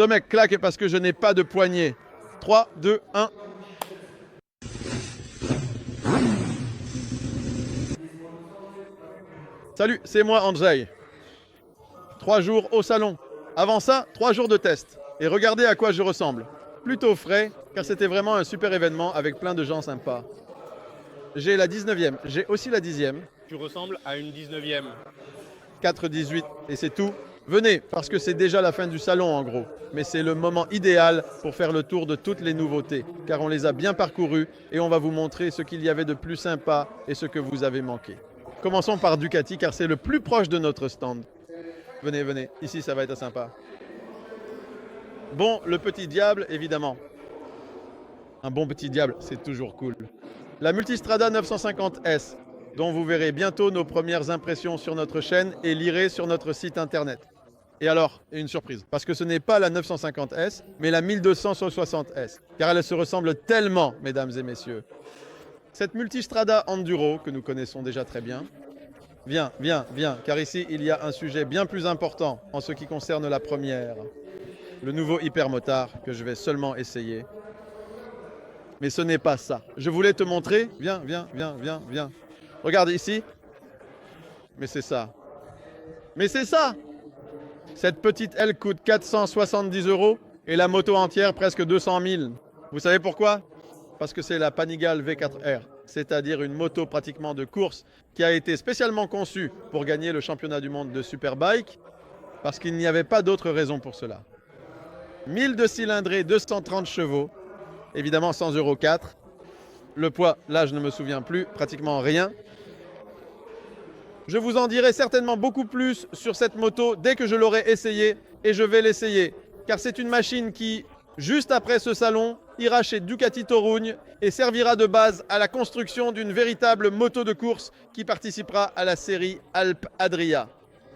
Tomek, claque parce que je n'ai pas de poignée. 3, 2, 1. Salut, c'est moi Andrzej. 3 jours au salon. Avant ça, 3 jours de test. Et regardez à quoi je ressemble. Plutôt frais, car c'était vraiment un super événement avec plein de gens sympas. J'ai la 19e, j'ai aussi la 10e. Tu ressembles à une 19e. 4-18 et c'est tout. Venez, parce que c'est déjà la fin du salon en gros. Mais c'est le moment idéal pour faire le tour de toutes les nouveautés, car on les a bien parcourues et on va vous montrer ce qu'il y avait de plus sympa et ce que vous avez manqué. Commençons par Ducati, car c'est le plus proche de notre stand. Venez, venez, ici ça va être sympa. Bon, le petit diable, évidemment. Un bon petit diable, c'est toujours cool. La Multistrada 950S, dont vous verrez bientôt nos premières impressions sur notre chaîne et lirez sur notre site internet. Et alors, une surprise, parce que ce n'est pas la 950S, mais la 1260S, car elle se ressemble tellement, mesdames et messieurs. Cette Multistrada Enduro, que nous connaissons déjà très bien, viens, viens, viens, car ici, il y a un sujet bien plus important en ce qui concerne la première. Le nouveau hypermotard que je vais seulement essayer. Mais ce n'est pas ça. Je voulais te montrer. Viens, viens, viens, viens, viens. Regarde ici. Mais c'est ça. Mais c'est ça. Cette petite aile coûte 470 € et la moto entière presque 200 000. Vous savez pourquoi? Parce que c'est la Panigale V4R, c'est-à-dire une moto pratiquement de course qui a été spécialement conçue pour gagner le championnat du monde de Superbike, parce qu'il n'y avait pas d'autre raison pour cela. 1000 de cylindrée, 230 chevaux, évidemment sans Euro 4. Le poids, là je ne me souviens plus, pratiquement rien. Je vous en dirai certainement beaucoup plus sur cette moto dès que je l'aurai essayée, et je vais l'essayer, car c'est une machine qui, juste après ce salon, ira chez Ducati Toruń et servira de base à la construction d'une véritable moto de course qui participera à la série Alpe Adria.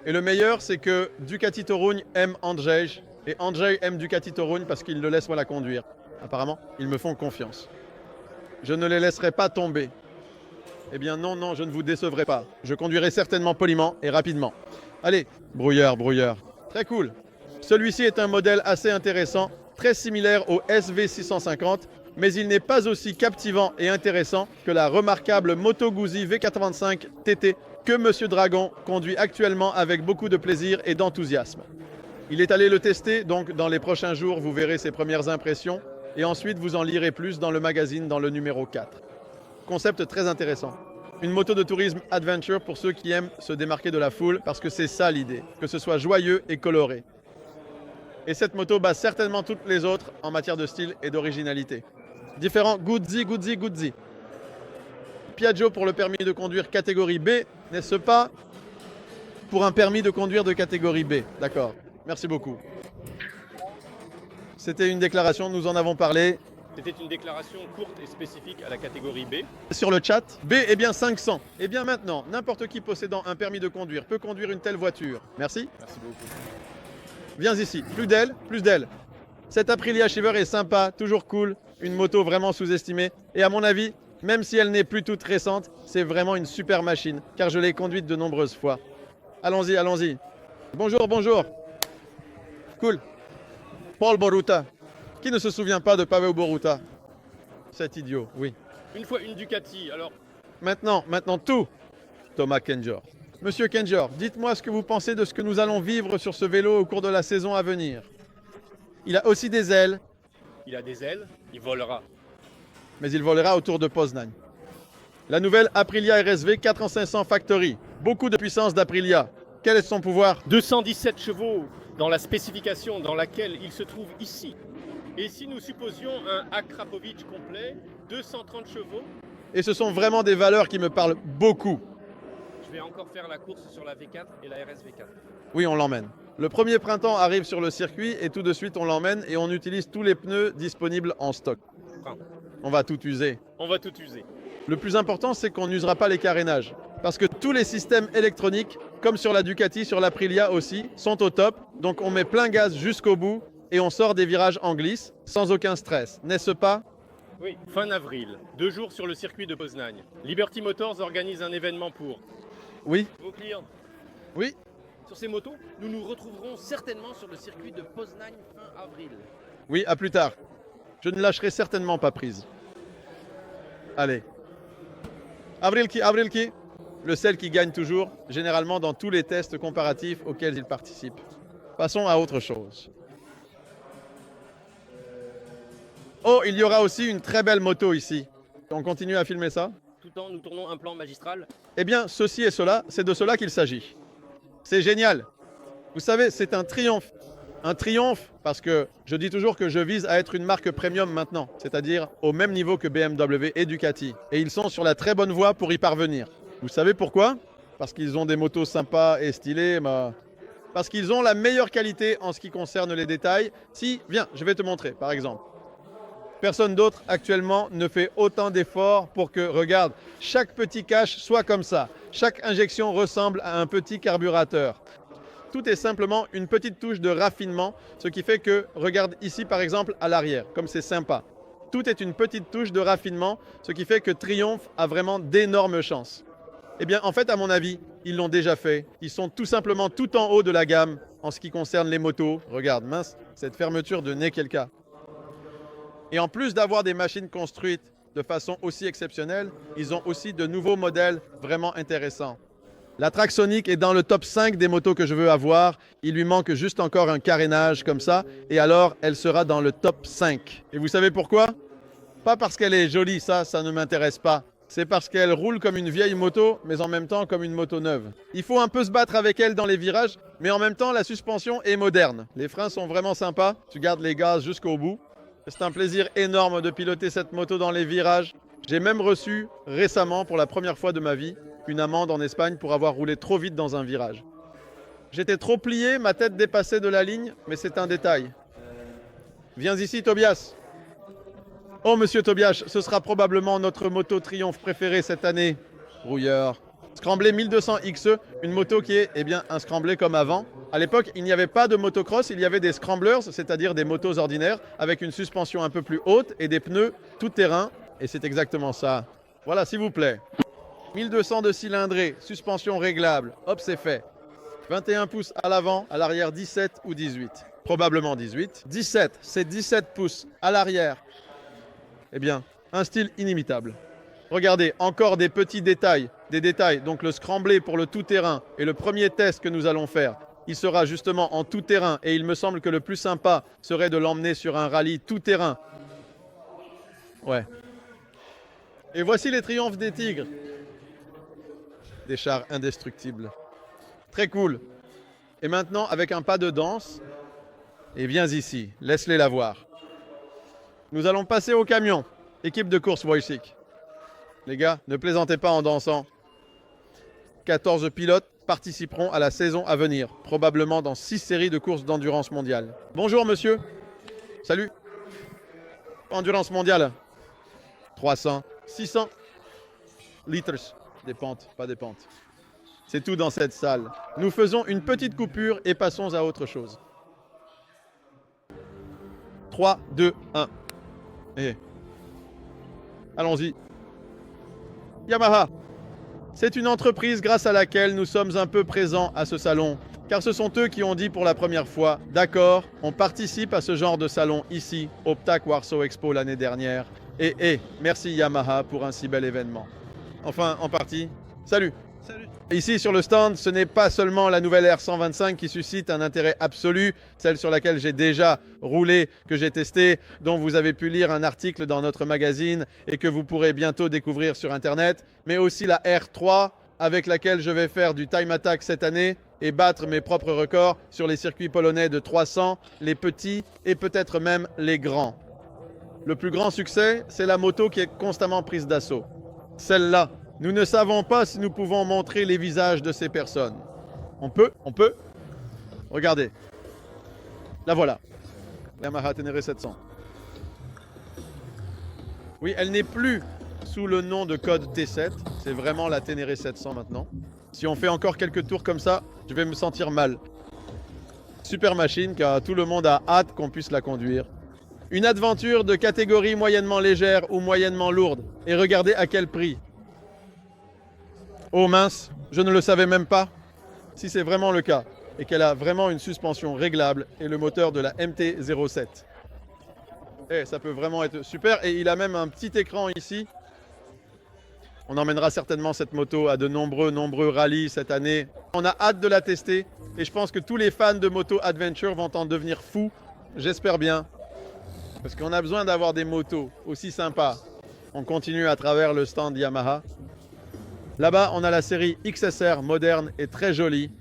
Et le meilleur, c'est que Ducati Toruń aime Andrzej, et Andrzej aime Ducati Toruń parce qu'il le laisse moi la conduire. Apparemment, ils me font confiance. Je ne les laisserai pas tomber. Eh bien non, non, je ne vous décevrai pas. Je conduirai certainement poliment et rapidement. Allez, brouilleur, brouilleur. Très cool. Celui-ci est un modèle assez intéressant, très similaire au SV650, mais il n'est pas aussi captivant et intéressant que la remarquable Moto Guzzi V85 TT que Monsieur Dragon conduit actuellement avec beaucoup de plaisir et d'enthousiasme. Il est allé le tester, donc dans les prochains jours, vous verrez ses premières impressions et ensuite vous en lirez plus dans le magazine dans le numéro 4. Concept très intéressant. Une moto de tourisme adventure pour ceux qui aiment se démarquer de la foule, parce que c'est ça l'idée, que ce soit joyeux et coloré. Et cette moto bat certainement toutes les autres en matière de style et d'originalité. Différents Guzzi, Guzzi, Guzzi. Piaggio pour le permis de conduire catégorie B, n'est-ce pas? Pour un permis de conduire de catégorie B, d'accord. Merci beaucoup. C'était une déclaration, nous en avons parlé. C'était une déclaration courte et spécifique à la catégorie B. Sur le chat, B est bien 500. Et bien maintenant, n'importe qui possédant un permis de conduire peut conduire une telle voiture. Merci. Merci beaucoup. Viens ici, plus d'elle, plus d'elle. Cette Aprilia Shiver est sympa, toujours cool, une moto vraiment sous-estimée. Et à mon avis, même si elle n'est plus toute récente, c'est vraiment une super machine, car je l'ai conduite de nombreuses fois. Allons-y, allons-y. Bonjour, bonjour. Cool. Paul Boruta. Qui ne se souvient pas de Paweł Boruta? Cet idiot, oui. Une fois une Ducati, alors Maintenant tout. Thomas Kenjor. Monsieur Kenjor, dites-moi ce que vous pensez de ce que nous allons vivre sur ce vélo au cours de la saison à venir. Il a aussi des ailes, il a des ailes, il volera. mais il volera autour de Poznań. La nouvelle Aprilia RSV 4500 Factory. Beaucoup de puissance d'Aprilia. Quel est son pouvoir? 217 chevaux dans la spécification dans laquelle il se trouve ici. Et si nous supposions un Akrapovic complet, 230 chevaux, Et ce sont vraiment des valeurs qui me parlent beaucoup. je vais encore faire la course sur la V4 et la RSV4. Oui, on l'emmène. Le premier printemps arrive sur le circuit et tout de suite on l'emmène et on utilise tous les pneus disponibles en stock. On va tout user. On va tout user. Le plus important, c'est qu'on n'usera pas les carénages. Parce que tous les systèmes électroniques, comme sur la Ducati, sur l'Aprilia aussi, sont au top. Donc on met plein gaz jusqu'au bout et on sort des virages en glisse sans aucun stress, n'est-ce pas? Oui. Fin avril, 2 jours sur le circuit de Poznań. Liberty Motors organise un événement pour Oui, vos clients. oui. sur ces motos, nous nous retrouverons certainement sur le circuit de Poznań fin avril. Oui, à plus tard. Je ne lâcherai certainement pas prise. Allez. Avrilki, le seul qui gagne toujours, généralement dans tous les tests comparatifs auxquels il participe. Passons à autre chose. Oh, il y aura aussi une très belle moto ici. On continue à filmer ça? Tout le temps, nous tournons un plan magistral. Eh bien, ceci et cela, c'est de cela qu'il s'agit. C'est génial. Vous savez, c'est un triomphe. Un triomphe parce que je dis toujours que je vise à être une marque premium maintenant, c'est-à-dire au même niveau que BMW et Ducati. Et ils sont sur la très bonne voie pour y parvenir. Vous savez pourquoi? Parce qu'ils ont des motos sympas et stylées, parce qu'ils ont la meilleure qualité en ce qui concerne les détails. Si, viens, je vais te montrer, par exemple. Personne d'autre actuellement ne fait autant d'efforts pour que, regarde, chaque petit cache soit comme ça. Chaque injection ressemble à un petit carburateur. Tout est simplement une petite touche de raffinement, ce qui fait que, regarde ici par exemple à l'arrière, comme c'est sympa. Tout est une petite touche de raffinement, ce qui fait que Triumph a vraiment d'énormes chances. Eh bien, en fait, à mon avis, ils l'ont déjà fait. Ils sont tout simplement tout en haut de la gamme en ce qui concerne les motos. Regarde, mince, cette fermeture de nez, quel cas. Et en plus d'avoir des machines construites de façon aussi exceptionnelle, ils ont aussi de nouveaux modèles vraiment intéressants. La Traxonic est dans le top 5 des motos que je veux avoir. Il lui manque juste encore un carénage comme ça. Et alors, elle sera dans le top 5. Et vous savez pourquoi? Pas parce qu'elle est jolie, ça ne m'intéresse pas. C'est parce qu'elle roule comme une vieille moto, mais en même temps comme une moto neuve. Il faut un peu se battre avec elle dans les virages, mais en même temps, la suspension est moderne. Les freins sont vraiment sympas. Tu gardes les gaz jusqu'au bout. C'est un plaisir énorme de piloter cette moto dans les virages. J'ai même reçu récemment, pour la première fois de ma vie, une amende en Espagne pour avoir roulé trop vite dans un virage. J'étais trop plié, ma tête dépassait de la ligne, mais c'est un détail. Viens ici, Tobias. Oh, monsieur Tobias, ce sera probablement notre moto Triumph préférée cette année. Rouilleur. Scramblé 1200 XE, une moto qui est un scramblé comme avant. À l'époque, il n'y avait pas de motocross, il y avait des scramblers, c'est-à-dire des motos ordinaires, avec une suspension un peu plus haute et des pneus tout-terrain. Et c'est exactement ça. Voilà, s'il vous plaît. 1200 de cylindrée, suspension réglable, hop, c'est fait. 21 pouces à l'avant, à l'arrière 17 ou 18. Probablement 18. 17, c'est 17 pouces à l'arrière. Eh bien, un style inimitable. Regardez, encore des petits détails. Des détails, donc le scramblé pour le tout-terrain et le premier test que nous allons faire. Il sera justement en tout-terrain et il me semble que le plus sympa serait de l'emmener sur un rallye tout-terrain. Ouais. Et voici les triomphes des tigres. Des chars indestructibles. Très cool. Et maintenant, avec un pas de danse, et viens ici, laisse-les la voir. Nous allons passer au camion. Équipe de course Wojcik. Les gars, ne plaisantez pas en dansant. 14 pilotes participeront à la saison à venir, probablement dans 6 séries de courses d'endurance mondiale. Bonjour monsieur. Salut. Endurance mondiale. 300, 600 litres. Des pentes, pas des pentes. C'est tout dans cette salle. Nous faisons une petite coupure et passons à autre chose. 3, 2, 1. Et allons-y. Yamaha. C'est une entreprise grâce à laquelle nous sommes un peu présents à ce salon. Car ce sont eux qui ont dit pour la première fois, d'accord, on participe à ce genre de salon ici, au PTAC Warsaw Expo l'année dernière. Et merci Yamaha pour un si bel événement. Enfin, en partie. Salut. Salut. Ici sur le stand, ce n'est pas seulement la nouvelle R125 qui suscite un intérêt absolu, celle sur laquelle j'ai déjà roulé, que j'ai testé, dont vous avez pu lire un article dans notre magazine et que vous pourrez bientôt découvrir sur Internet, mais aussi la R3 avec laquelle je vais faire du time attack cette année et battre mes propres records sur les circuits polonais de 300, les petits et peut-être même les grands. Le plus grand succès, c'est la moto qui est constamment prise d'assaut. Celle-là. Nous ne savons pas si nous pouvons montrer les visages de ces personnes. On peut. Regardez. La voilà. La Yamaha Ténéré 700. Oui, elle n'est plus sous le nom de code T7. C'est vraiment la Ténéré 700 maintenant. Si on fait encore quelques tours comme ça, je vais me sentir mal. Super machine, car tout le monde a hâte qu'on puisse la conduire. Une aventure de catégorie moyennement légère ou moyennement lourde. Et regardez à quel prix. Oh mince, je ne le savais même pas. Si c'est vraiment le cas. et qu'elle a vraiment une suspension réglable et le moteur de la MT-07. Et ça peut vraiment être super. Et il a même un petit écran ici. On emmènera certainement cette moto à de nombreux rallyes cette année. On a hâte de la tester et je pense que tous les fans de moto adventure vont en devenir fous. J'espère bien. Parce qu'on a besoin d'avoir des motos aussi sympas. On continue à travers le stand Yamaha. Là-bas, on a la série XSR moderne et très jolie.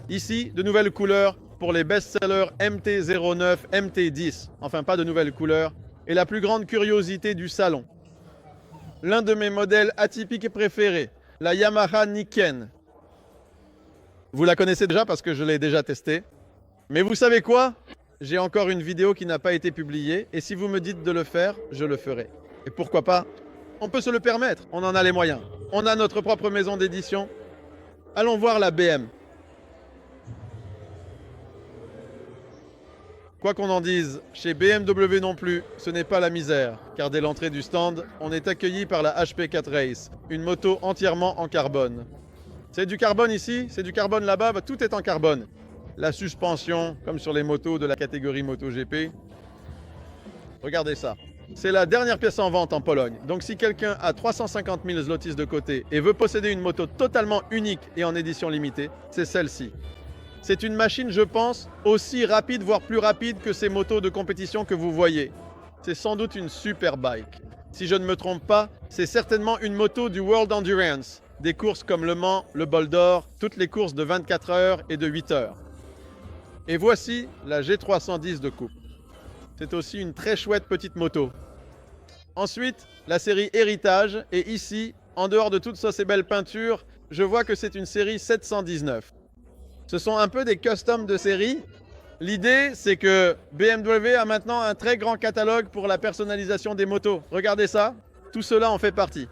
Ici, de nouvelles couleurs pour les best-sellers MT-09, MT-10. Enfin, pas de nouvelles couleurs. Et la plus grande curiosité du salon. L'un de mes modèles atypiques préférés, la Yamaha Niken. Vous la connaissez déjà parce que je l'ai déjà testée. Mais vous savez quoi? J'ai encore une vidéo qui n'a pas été publiée. Et si vous me dites de le faire, je le ferai. Et pourquoi pas? On peut se le permettre. On en a les moyens. On a notre propre maison d'édition. Allons voir la BM. Quoi qu'on en dise, chez BMW non plus, ce n'est pas la misère, car dès l'entrée du stand, on est accueilli par la HP4 Race, une moto entièrement en carbone. C'est du carbone ici, c'est du carbone là-bas, tout est en carbone. La suspension, comme sur les motos de la catégorie MotoGP. Regardez ça. C'est la dernière pièce en vente en Pologne. Donc si quelqu'un a 350 000 zlotys de côté et veut posséder une moto totalement unique et en édition limitée, c'est celle-ci. C'est une machine, je pense, aussi rapide, voire plus rapide que ces motos de compétition que vous voyez. C'est sans doute une super bike. Si je ne me trompe pas, c'est certainement une moto du World Endurance. Des courses comme Le Mans, le Bol d'Or, toutes les courses de 24 heures et de 8 heures. Et voici la G310 de coupe. C'est aussi une très chouette petite moto. Ensuite, la série Héritage. Et ici, en dehors de toutes ces belles peintures, je vois que c'est une série 719. Ce sont un peu des customs de série. L'idée, c'est que BMW a maintenant un très grand catalogue pour la personnalisation des motos. Regardez ça, tout cela en fait partie.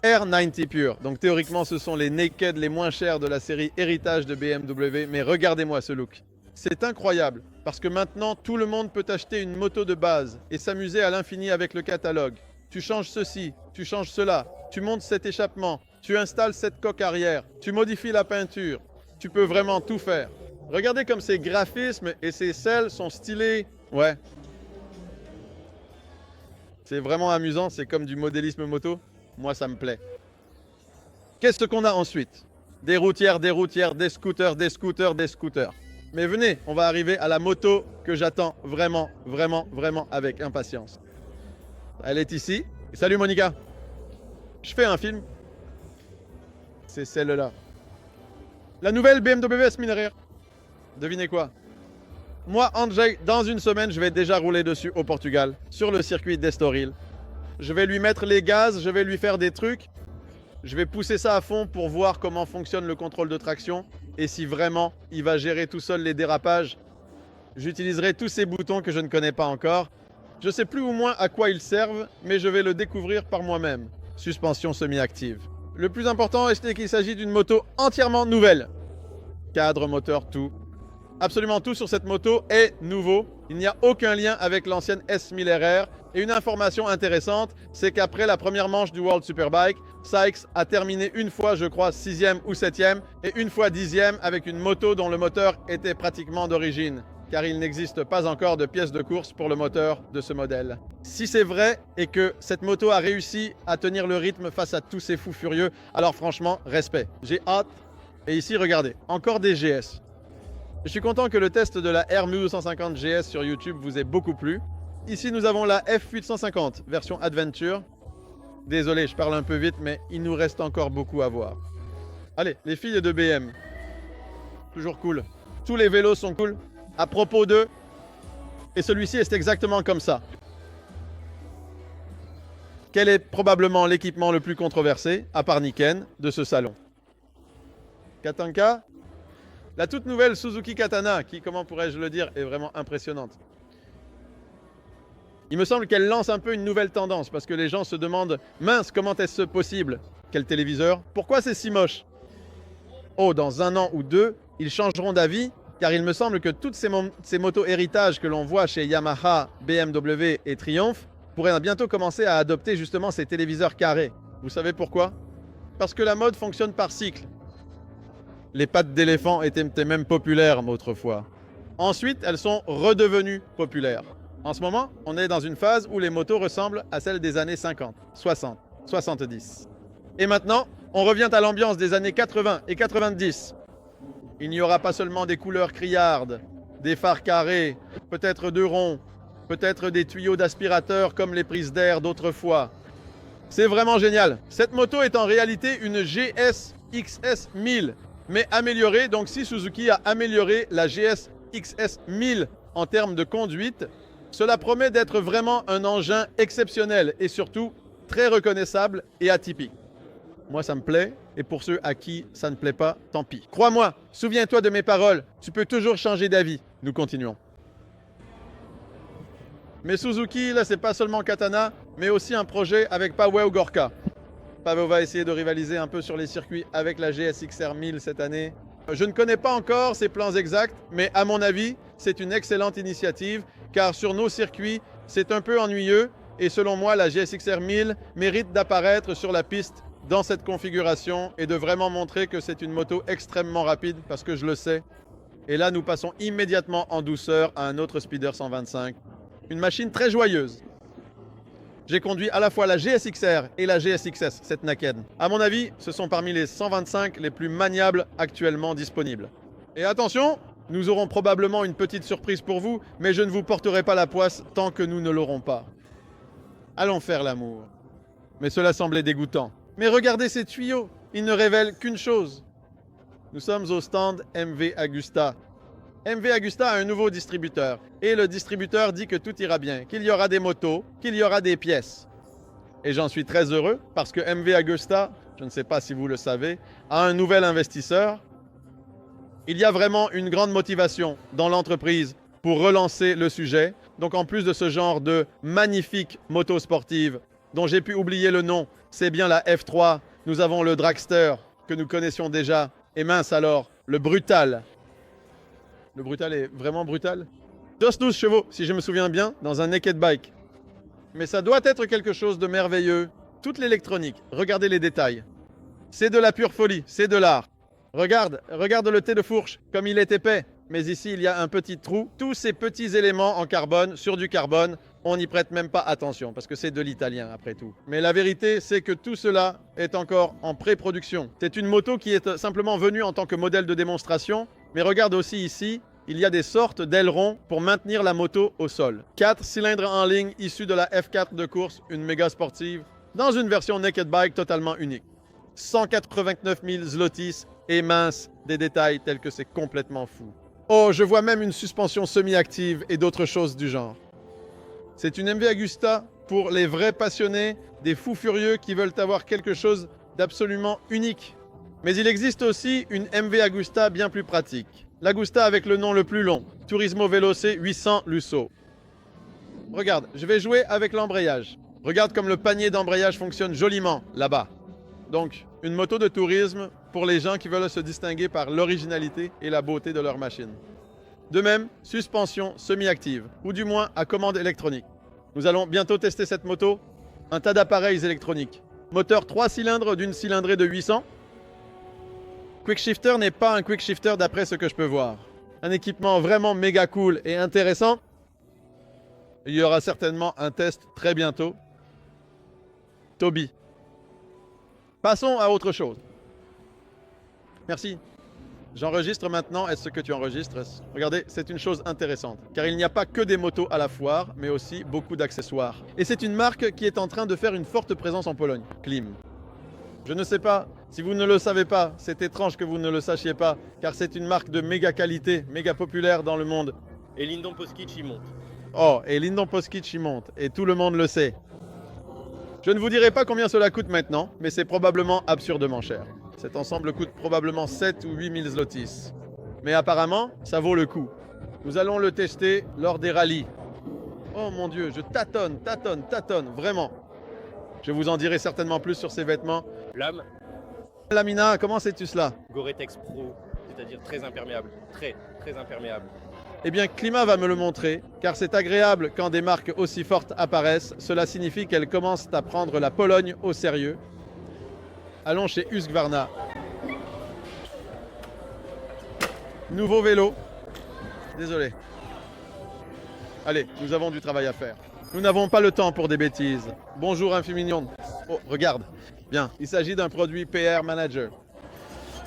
R90 Pure, donc théoriquement ce sont les naked les moins chers de la série Héritage de BMW, mais regardez-moi ce look. C'est incroyable, parce que maintenant tout le monde peut acheter une moto de base et s'amuser à l'infini avec le catalogue. Tu changes ceci, tu changes cela, tu montes cet échappement, tu installes cette coque arrière, tu modifies la peinture. Tu peux vraiment tout faire. Regardez comme ces graphismes et ces selles sont stylés. Ouais. C'est vraiment amusant, c'est comme du modélisme moto. Moi, ça me plaît. Qu'est-ce qu'on a ensuite? Des routières, des scooters, des scooters, des scooters. Mais venez, on va arriver à la moto que j'attends vraiment avec impatience. Elle est ici. Salut Monica. Je fais un film. C'est celle-là. La nouvelle BMW S Minerer. Devinez quoi? Moi, Andrzej, dans une semaine, je vais déjà rouler dessus au Portugal, sur le circuit d'Estoril. Je vais lui mettre les gaz, je vais lui faire des trucs. Je vais pousser ça à fond pour voir comment fonctionne le contrôle de traction et si vraiment il va gérer tout seul les dérapages. J'utiliserai tous ces boutons que je ne connais pas encore. Je sais plus ou moins à quoi ils servent, mais je vais le découvrir par moi-même. Suspension semi-active. Le plus important est qu'il s'agit d'une moto entièrement nouvelle. Cadre, moteur, tout. Absolument tout sur cette moto est nouveau. Il n'y a aucun lien avec l'ancienne S1000RR. Et une information intéressante, c'est qu'après la première manche du World Superbike, Sykes a terminé une fois, je crois, 6e ou 7e et une fois 10e avec une moto dont le moteur était pratiquement d'origine. Car il n'existe pas encore de pièces de course pour le moteur de ce modèle. Si c'est vrai et que cette moto a réussi à tenir le rythme face à tous ces fous furieux, alors franchement, respect. J'ai hâte. Et ici, regardez, encore des GS. Je suis content que le test de la R1250 GS sur YouTube vous ait beaucoup plu. Ici, nous avons la F850, version Adventure. Désolé, je parle un peu vite, mais il nous reste encore beaucoup à voir. Allez, les filles de BM. Toujours cool. Tous les vélos sont cool. À propos d'eux, et celui-ci est exactement comme ça. Quel est probablement l'équipement le plus controversé, à part Niken, de ce salon? Katanka? La toute nouvelle Suzuki Katana, qui, comment pourrais-je le dire, est vraiment impressionnante. Il me semble qu'elle lance un peu une nouvelle tendance, parce que les gens se demandent « Mince, comment est-ce possible? Quel téléviseur? Pourquoi c'est si moche ?» Oh, dans 1 an ou 2, ils changeront d'avis, car il me semble que toutes ces motos héritage que l'on voit chez Yamaha, BMW et Triumph pourraient bientôt commencer à adopter justement ces téléviseurs carrés. Vous savez pourquoi? Parce que la mode fonctionne par cycle. Les pattes d'éléphant étaient même populaires autrefois. Ensuite, elles sont redevenues populaires. En ce moment, on est dans une phase où les motos ressemblent à celles des années 50, 60, 70. Et maintenant, on revient à l'ambiance des années 80 et 90. Il n'y aura pas seulement des couleurs criardes, des phares carrés, peut-être deux ronds, peut-être des tuyaux d'aspirateur comme les prises d'air d'autrefois. C'est vraiment génial. Cette moto est en réalité une GS XS 1000, mais améliorée. Donc si Suzuki a amélioré la GS XS 1000 en termes de conduite, cela promet d'être vraiment un engin exceptionnel et surtout très reconnaissable et atypique. Moi, ça me plaît, et pour ceux à qui ça ne plaît pas, tant pis. Crois-moi, souviens-toi de mes paroles, tu peux toujours changer d'avis. Nous continuons. Mais Suzuki, là, c'est pas seulement Katana, mais aussi un projet avec Paweł Gorka. Paweł va essayer de rivaliser un peu sur les circuits avec la GS XR 1000 cette année. Je ne connais pas encore ses plans exacts, mais à mon avis, c'est une excellente initiative, car sur nos circuits, c'est un peu ennuyeux, et selon moi, la GS XR 1000 mérite d'apparaître sur la piste dans cette configuration et de vraiment montrer que c'est une moto extrêmement rapide, parce que je le sais. Et là, nous passons immédiatement en douceur à un autre Speeder 125. Une machine très joyeuse. J'ai conduit à la fois la GSXR et la GSXS, cette naked. À mon avis, ce sont parmi les 125 les plus maniables actuellement disponibles. Et attention, nous aurons probablement une petite surprise pour vous, mais je ne vous porterai pas la poisse tant que nous ne l'aurons pas. Allons faire l'amour. Mais cela semblait dégoûtant. Mais regardez ces tuyaux, ils ne révèlent qu'une chose. Nous sommes au stand MV Agusta. MV Agusta a un nouveau distributeur. Et le distributeur dit que tout ira bien, qu'il y aura des motos, qu'il y aura des pièces. Et j'en suis très heureux parce que MV Agusta, je ne sais pas si vous le savez, a un nouvel investisseur. Il y a vraiment une grande motivation dans l'entreprise pour relancer le sujet. Donc en plus de ce genre de magnifique moto sportive dont j'ai pu oublier le nom, c'est bien la F3. Nous avons le Dragster que nous connaissions déjà. Et mince alors, le Brutal. Le Brutal est vraiment brutal. 12 chevaux, si je me souviens bien, dans un naked bike. Mais ça doit être quelque chose de merveilleux. Toute l'électronique, regardez les détails. C'est de la pure folie, c'est de l'art. Regarde le thé de fourche, comme il est épais. Mais ici, il y a un petit trou. Tous ces petits éléments en carbone, sur du carbone, on n'y prête même pas attention, parce que c'est de l'italien après tout. Mais la vérité, c'est que tout cela est encore en pré-production. C'est une moto qui est simplement venue en tant que modèle de démonstration. Mais regarde aussi ici, il y a des sortes d'ailerons pour maintenir la moto au sol. 4 cylindres en ligne issus de la F4 de course, une méga sportive, dans une version naked bike totalement unique. 189 000 zlotys et mince, des détails tels que c'est complètement fou. Oh, je vois même une suspension semi-active et d'autres choses du genre. C'est une MV Agusta pour les vrais passionnés, des fous furieux qui veulent avoir quelque chose d'absolument unique. Mais il existe aussi une MV Agusta bien plus pratique. L'Agusta avec le nom le plus long, Turismo Veloce 800 Lusso. Regarde, je vais jouer avec l'embrayage. Regarde comme le panier d'embrayage fonctionne joliment là-bas. Donc, une moto de tourisme pour les gens qui veulent se distinguer par l'originalité et la beauté de leur machine. De même, suspension semi-active, ou du moins à commande électronique. Nous allons bientôt tester cette moto. Un tas d'appareils électroniques. Moteur 3 cylindres d'une cylindrée de 800. Quick Shifter n'est pas un quick shifter d'après ce que je peux voir. Un équipement vraiment méga cool et intéressant. Il y aura certainement un test très bientôt. Toby. Passons à autre chose. Merci. J'enregistre maintenant. Est-ce que tu enregistres? Regardez, c'est une chose intéressante. Car il n'y a pas que des motos à la foire, mais aussi beaucoup d'accessoires. Et c'est une marque qui est en train de faire une forte présence en Pologne. Klim. Je ne sais pas, si vous ne le savez pas, c'est étrange que vous ne le sachiez pas, car c'est une marque de méga qualité, méga populaire dans le monde. Et Lyndon Poskic y monte. Oh, et Lyndon Poskic y monte, et tout le monde le sait. Je ne vous dirai pas combien cela coûte maintenant, mais c'est probablement absurdement cher. Cet ensemble coûte probablement 7 ou 8 000 zlotys. Mais apparemment, ça vaut le coup. Nous allons le tester lors des rallyes. Oh mon Dieu, je tâtonne, vraiment. Je vous en dirai certainement plus sur ces vêtements. Lame, Lamina, comment sais-tu cela? Gore-Tex Pro, c'est-à-dire très imperméable. Très imperméable. Eh bien, Climat va me le montrer, car c'est agréable quand des marques aussi fortes apparaissent. Cela signifie qu'elles commencent à prendre la Pologne au sérieux. Allons chez Husqvarna. Nouveau vélo. Désolé. Allez, nous avons du travail à faire. Nous n'avons pas le temps pour des bêtises. Bonjour Infimignon. Oh, regarde. Bien, il s'agit d'un produit PR Manager.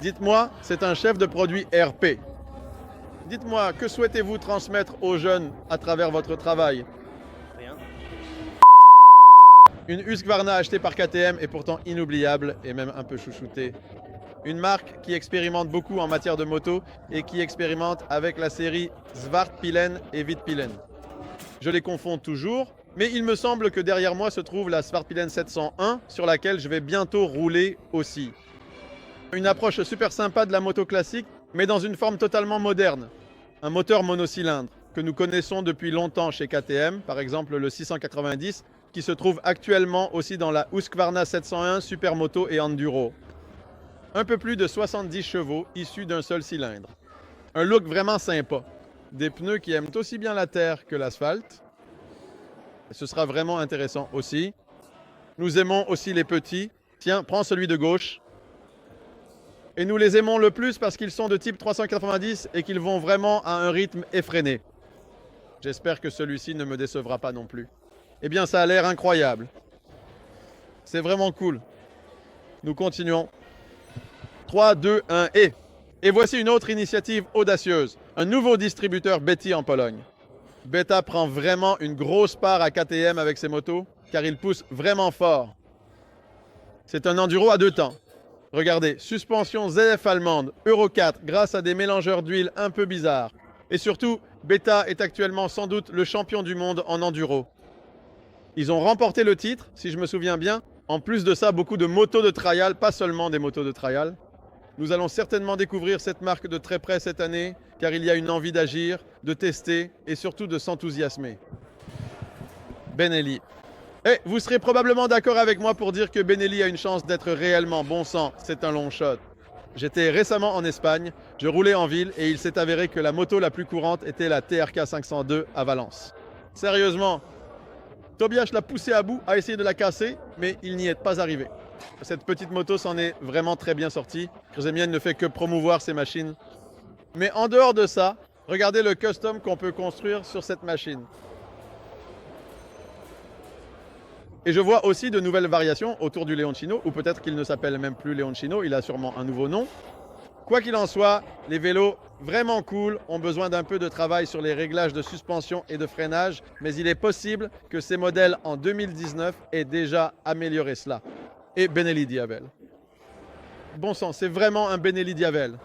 Dites-moi, c'est un chef de produit RP. Dites-moi, que souhaitez-vous transmettre aux jeunes à travers votre travail? Rien. Une Husqvarna achetée par KTM est pourtant inoubliable et même un peu chouchoutée. Une marque qui expérimente beaucoup en matière de moto et qui expérimente avec la série Svartpilen et Vitpilen. Je les confonds toujours, mais il me semble que derrière moi se trouve la Svartpilen 701 sur laquelle je vais bientôt rouler aussi. Une approche super sympa de la moto classique, mais dans une forme totalement moderne. Un moteur monocylindre que nous connaissons depuis longtemps chez KTM, par exemple le 690, qui se trouve actuellement aussi dans la Husqvarna 701 Supermoto et Enduro. Un peu plus de 70 chevaux issus d'un seul cylindre. Un look vraiment sympa. Des pneus qui aiment aussi bien la terre que l'asphalte. Ce sera vraiment intéressant aussi. Nous aimons aussi les petits. Tiens, prends celui de gauche. Et nous les aimons le plus parce qu'ils sont de type 390 et qu'ils vont vraiment à un rythme effréné. J'espère que celui-ci ne me décevra pas non plus. Eh bien, ça a l'air incroyable. C'est vraiment cool. Nous continuons. 3, 2, 1 et... Et voici une autre initiative audacieuse. Un nouveau distributeur Betty en Pologne. Beta prend vraiment une grosse part à KTM avec ses motos, car il pousse vraiment fort. C'est un enduro à deux temps. Regardez, suspension ZF allemande, Euro 4, grâce à des mélangeurs d'huile un peu bizarres. Et surtout, Beta est actuellement sans doute le champion du monde en enduro. Ils ont remporté le titre, si je me souviens bien. En plus de ça, beaucoup de motos de trial, pas seulement des motos de trial. Nous allons certainement découvrir cette marque de très près cette année, car il y a une envie d'agir, de tester et surtout de s'enthousiasmer. Benelli. Et vous serez probablement d'accord avec moi pour dire que Benelli a une chance d'être réellement bon sang. C'est un long shot. J'étais récemment en Espagne, je roulais en ville et il s'est avéré que la moto la plus courante était la TRK 502 à Valence. Sérieusement, Tobias l'a poussé à bout, a essayé de la casser, mais il n'y est pas arrivé. Cette petite moto s'en est vraiment très bien sortie. Josemienne ne fait que promouvoir ses machines. Mais en dehors de ça, regardez le custom qu'on peut construire sur cette machine. Et je vois aussi de nouvelles variations autour du Leoncino, ou peut-être qu'il ne s'appelle même plus Leoncino, il a sûrement un nouveau nom. Quoi qu'il en soit, les vélos vraiment cool ont besoin d'un peu de travail sur les réglages de suspension et de freinage, mais il est possible que ces modèles en 2019 aient déjà amélioré cela. Et Benelli Diavel. Bon sang, c'est vraiment un Benelli Diavel.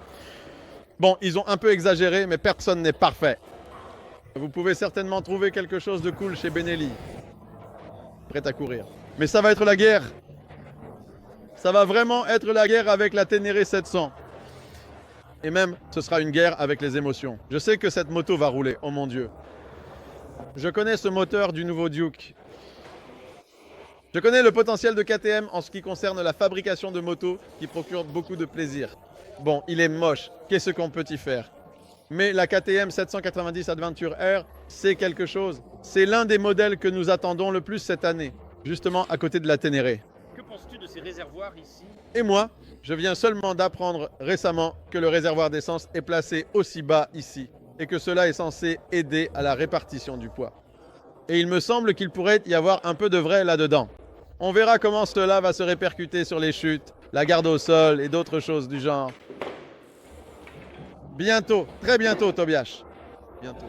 Bon, ils ont un peu exagéré, mais personne n'est parfait. Vous pouvez certainement trouver quelque chose de cool chez Benelli. Prêt à courir. Mais ça va être la guerre. Ça va vraiment être la guerre avec la Ténéré 700. Et même, ce sera une guerre avec les émotions. Je sais que cette moto va rouler, oh mon Dieu. Je connais ce moteur du nouveau Duke. Je connais le potentiel de KTM en ce qui concerne la fabrication de motos qui procure beaucoup de plaisir. Bon, il est moche, qu'est-ce qu'on peut y faire? Mais la KTM 790 Adventure R, c'est quelque chose. C'est l'un des modèles que nous attendons le plus cette année, justement à côté de la Ténéré. Que penses-tu de ces réservoirs ici? Et moi, je viens seulement d'apprendre récemment que le réservoir d'essence est placé aussi bas ici et que cela est censé aider à la répartition du poids. Et il me semble qu'il pourrait y avoir un peu de vrai là-dedans. On verra comment cela va se répercuter sur les chutes, la garde au sol et d'autres choses du genre. Bientôt, très bientôt, Tobias. Bientôt.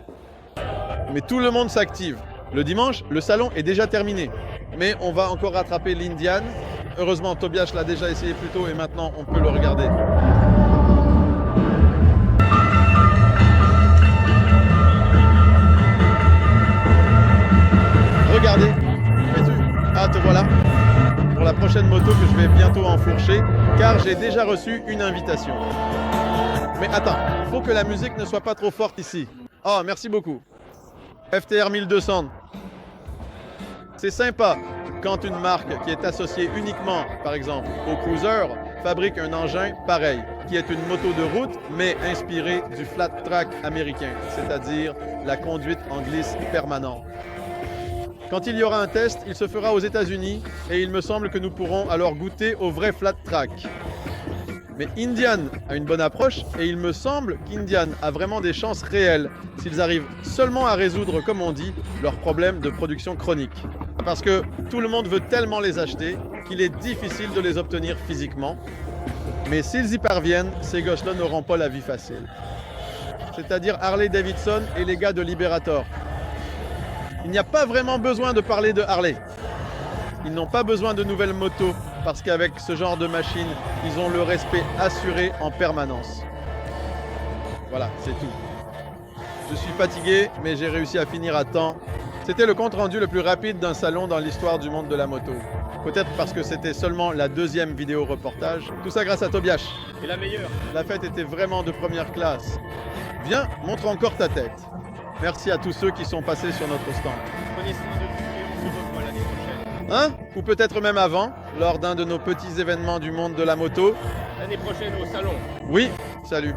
Mais tout le monde s'active. Le dimanche, le salon est déjà terminé. Mais on va encore rattraper l'Indian. Heureusement, Tobias l'a déjà essayé plus tôt et maintenant on peut le regarder. Regardez. Ah, te voilà. Pour la prochaine moto que je vais bientôt enfourcher, car j'ai déjà reçu une invitation. Mais attends, faut que la musique ne soit pas trop forte ici. Oh, merci beaucoup. FTR 1200. C'est sympa quand une marque qui est associée uniquement, par exemple, au cruiser, fabrique un engin pareil, qui est une moto de route, mais inspirée du flat track américain, c'est-à-dire la conduite en glisse permanente. Quand il y aura un test, il se fera aux États-Unis et il me semble que nous pourrons alors goûter au vrai flat track. Mais Indian a une bonne approche et il me semble qu'Indian a vraiment des chances réelles s'ils arrivent seulement à résoudre, comme on dit, leurs problèmes de production chronique. Parce que tout le monde veut tellement les acheter qu'il est difficile de les obtenir physiquement. Mais s'ils y parviennent, ces gosses-là n'auront pas la vie facile. C'est-à-dire Harley Davidson et les gars de Liberator. Il n'y a pas vraiment besoin de parler de Harley. Ils n'ont pas besoin de nouvelles motos parce qu'avec ce genre de machine, ils ont le respect assuré en permanence. Voilà, c'est tout. Je suis fatigué, mais j'ai réussi à finir à temps. C'était le compte-rendu le plus rapide d'un salon dans l'histoire du monde de la moto. Peut-être parce que c'était seulement la deuxième vidéo reportage. Tout ça grâce à Tobias. Et la meilleure. La fête était vraiment de première classe. Viens, montre encore ta tête. Merci à tous ceux qui sont passés sur notre stand. Prenez soin de vous et on se revoit l'année prochaine. Hein? Ou peut-être même avant, lors d'un de nos petits événements du monde de la moto. L'année prochaine au salon. Oui, salut.